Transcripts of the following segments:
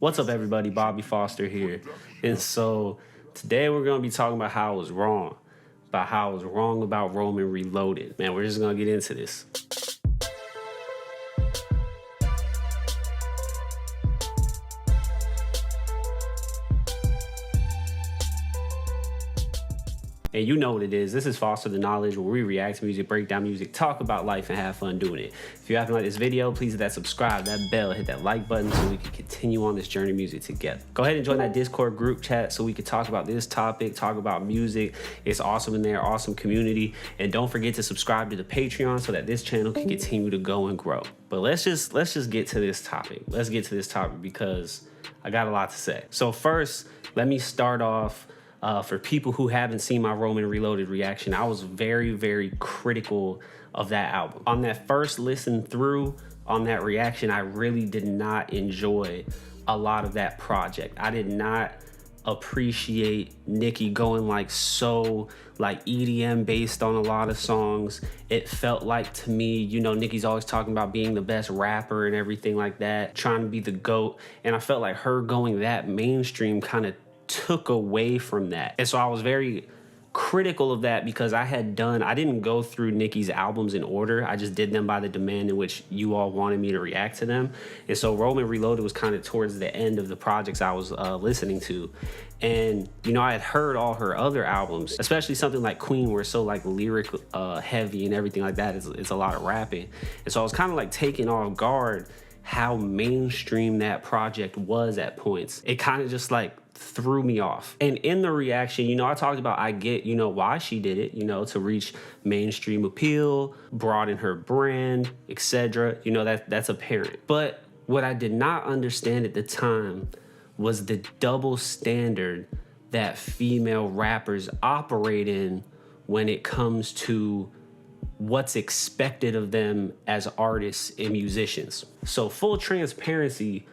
What's up, everybody? Bobby Foster here. And so today we're going to be talking about how I was wrong, about Roman Reloaded. Man, we're just going to get into this. And you know what it is. This is Foster the Knowledge, where we react to music, break down music, talk about life, and have fun doing it. If you haven't liked this video, please hit that subscribe, that bell, hit that like button so we can continue on this journey of music together. Go ahead and join that Discord group chat so we can talk about this topic, talk about music. It's awesome in there, awesome community. And don't forget to subscribe to the Patreon so that this channel can continue to go and grow. But let's just get to this topic. Let's get to this topic because I got a lot to say. So first, let me start off. For people who haven't seen my Roman Reloaded reaction, I was very, very critical of that album. On that first listen through, on that reaction, I really did not enjoy a lot of that project. I did not appreciate Nicki going like EDM based on a lot of songs. It felt like to me, you know, Nicki's always talking about being the best rapper and everything like that, trying to be the GOAT. And I felt like her going that mainstream kind of took away from that. And so I was very critical of that because I didn't go through Nicki's albums in order. I just did them by the demand in which you all wanted me to react to them. And so Roman Reloaded was kind of towards the end of the projects I was listening to. And, you know, I had heard all her other albums, especially something like Queen, where it's so like lyric heavy and everything like that. It's a lot of rapping. And so I was kind of like taken off guard how mainstream that project was at points. It kind of just like threw me off. And in the reaction, you know, I talked about, I get, you know, why she did it, you know, to reach mainstream appeal, broaden her brand, etc. You know, that's apparent. But what I did not understand at the time was the double standard that female rappers operate in when it comes to what's expected of them as artists and musicians. So full transparency,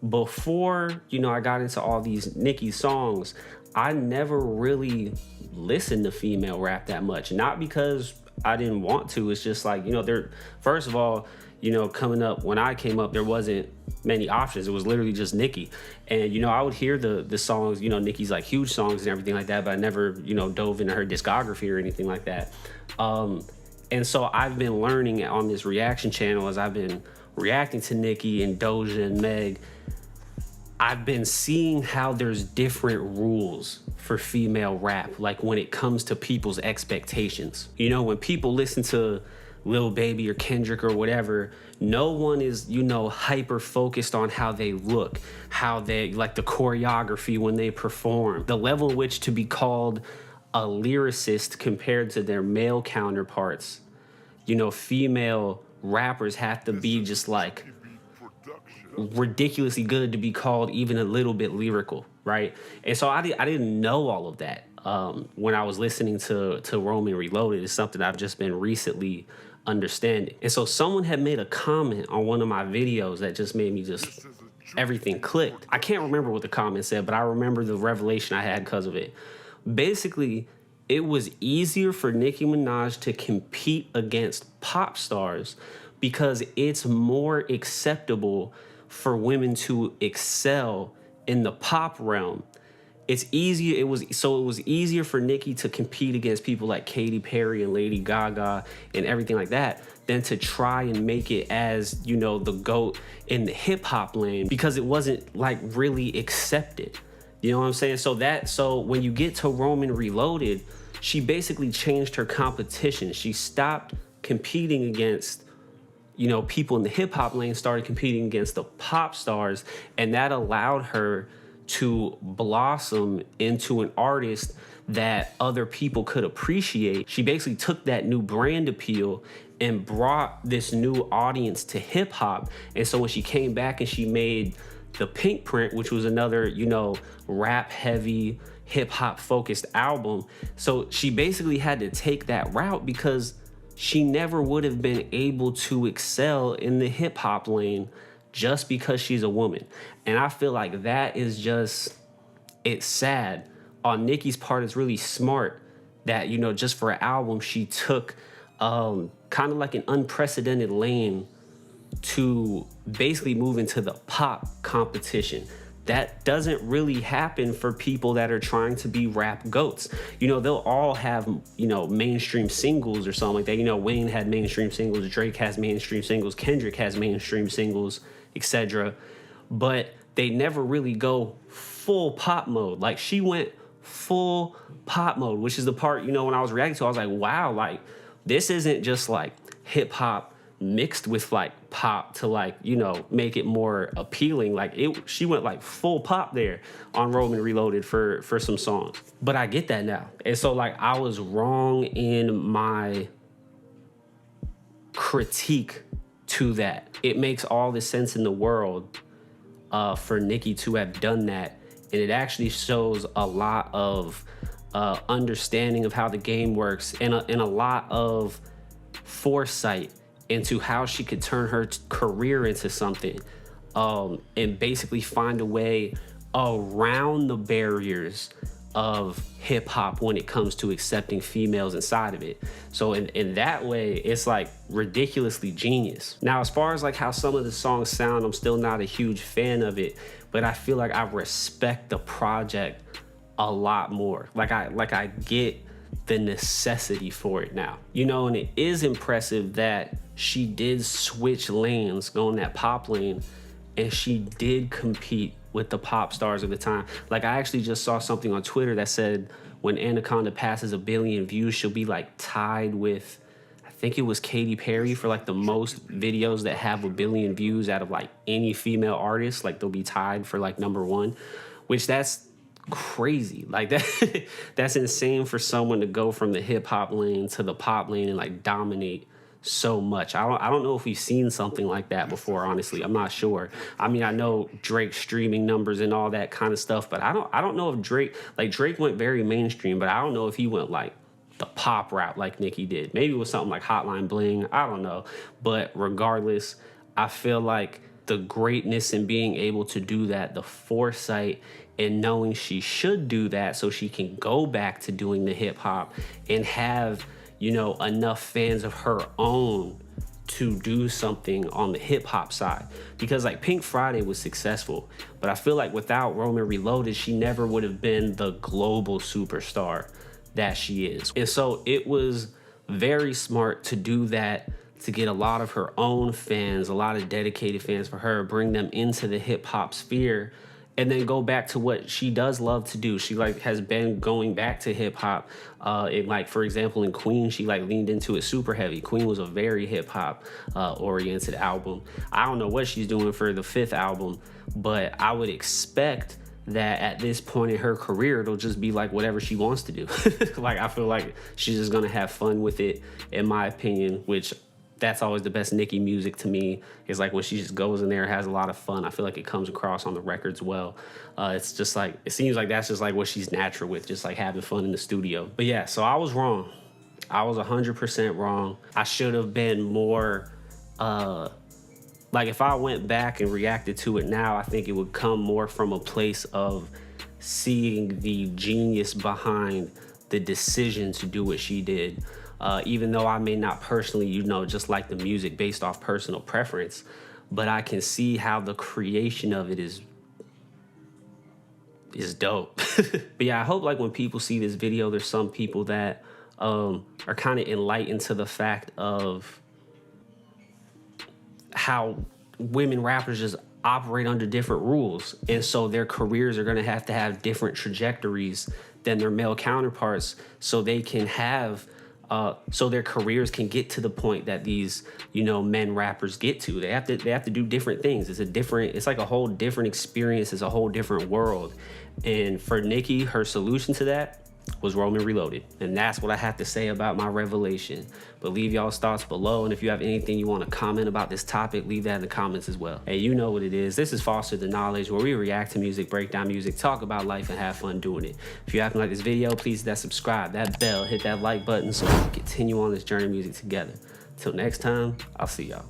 before, you know, I got into all these Nicki songs, I never really listened to female rap that much. Not because I didn't want to, it's just like, you know, first of all, you know, coming up, when I came up, there wasn't many options. It was literally just Nicki. And, you know, I would hear the songs, you know, Nicki's like huge songs and everything like that, but I never, you know, dove into her discography or anything like that. And so I've been learning on this reaction channel as I've been reacting to Nicki and Doja and Meg. I've been seeing how there's different rules for female rap, like when it comes to people's expectations. You know, when people listen to Lil Baby or Kendrick or whatever, no one is, you know, hyper focused on how they look, how they like the choreography when they perform, the level in which to be called a lyricist compared to their male counterparts. You know, female rappers have to be just like ridiculously good to be called even a little bit lyrical, right? And so I didn't know all of that when I was listening to Roman Reloaded. It's something I've just been recently understanding. And so someone had made a comment on one of my videos that just made me just, everything clicked. I can't remember what the comment said, but I remember the revelation I had because of it. Basically, it was easier for Nicki Minaj to compete against pop stars because it's more acceptable for women to excel in the pop realm. It's easier. It was easier for Nicki to compete against people like Katy Perry and Lady Gaga and everything like that than to try and make it as, you know, the GOAT in the hip hop lane, because it wasn't like really accepted. You know what I'm saying? So when you get to Roman Reloaded, she basically changed her competition. She stopped competing against, you know, people in the hip hop lane, started competing against the pop stars, and that allowed her to blossom into an artist that other people could appreciate. She basically took that new brand appeal and brought this new audience to hip hop. And so when she came back and she made The Pink Print, which was another, you know, rap heavy, hip hop focused album. So she basically had to take that route because she never would have been able to excel in the hip hop lane just because she's a woman. And I feel like that is just, it's sad. On Nicki's part, it's really smart that, you know, just for an album, she took kind of like an unprecedented lane to basically move into the pop competition. that doesn't really happen for people that are trying to be rap goats. You know, they'll all have, you know, mainstream singles or something like that. You know, Wayne had mainstream singles, Drake has mainstream singles, Kendrick has mainstream singles, etc. But they never really go full pop mode. Like, she went full pop mode, which is the part, you know, when I was reacting to, I was like, wow, like, this isn't just like hip hop mixed with like pop to like, you know, make it more appealing. Like, she went like full pop there on Roman Reloaded for some songs. But I get that now. And so like, I was wrong in my critique to that. It makes all the sense in the world for Nicki to have done that. And it actually shows a lot of understanding of how the game works, and a lot of foresight into how she could turn her career into something, and basically find a way around the barriers of hip hop when it comes to accepting females inside of it. So in that way, it's like ridiculously genius. Now, as far as like how some of the songs sound, I'm still not a huge fan of it, but I feel like I respect the project a lot more. Like I get the necessity for it now, you know. And it is impressive that she did switch lanes, going that pop lane, and she did compete with the pop stars of the time. Like, I actually just saw something on Twitter that said when Anaconda passes 1 billion views, she'll be like tied with, I think it was Katy Perry, for like the most videos that have 1 billion views out of like any female artist. Like, they'll be tied for like #1, which that's crazy. Like, that's insane for someone to go from the hip hop lane to the pop lane and like dominate so much. I don't know if we've seen something like that before, honestly. I'm not sure. I mean, I know Drake's streaming numbers and all that kind of stuff, but I don't know if Drake went very mainstream, but I don't know if he went like the pop route like Nicki did. Maybe it was something like Hotline Bling, I don't know. But regardless, I feel like the greatness in being able to do that, the foresight and knowing she should do that so she can go back to doing the hip hop and have, you know, enough fans of her own to do something on the hip hop side. Because like Pink Friday was successful, but I feel like without Roman Reloaded, she never would have been the global superstar that she is. And so it was very smart to do that, to get a lot of her own fans, a lot of dedicated fans for her, bring them into the hip hop sphere, and then go back to what she does love to do. She like has been going back to hip hop. Like, for example, in Queen, she like leaned into it super heavy. Queen was a very hip hop oriented album. I don't know what she's doing for the 5th album, but I would expect that at this point in her career, it'll just be like whatever she wants to do. Like, I feel like she's just gonna have fun with it, in my opinion, which that's always the best Nicki music to me, is like when she just goes in there, has a lot of fun. I feel like it comes across on the records well. It's just like, it seems like that's just like what she's natural with, just like having fun in the studio. But yeah, so I was wrong. I was 100% wrong. I should have been more, like if I went back and reacted to it now, I think it would come more from a place of seeing the genius behind the decision to do what she did. Even though I may not personally, you know, just like the music based off personal preference, but I can see how the creation of it is dope. But yeah, I hope like when people see this video, there's some people that are kind of enlightened to the fact of how women rappers just operate under different rules. And so their careers are going to have different trajectories than their male counterparts, so they can have so their careers can get to the point that these, you know, men rappers get to. They have to do different things. It's like a whole different experience. It's a whole different world. And for Nicki, her solution to that was Roman Reloaded. And that's what I have to say about my revelation. But leave y'all's thoughts below. And if you have anything you want to comment about this topic, leave that in the comments as well. Hey, you know what it is. This is Foster the Knowledge, where we react to music, break down music, talk about life, and have fun doing it. If you haven't liked this video, please hit that subscribe, that bell, hit that like button so we can continue on this journey of music together. Till next time, I'll see y'all.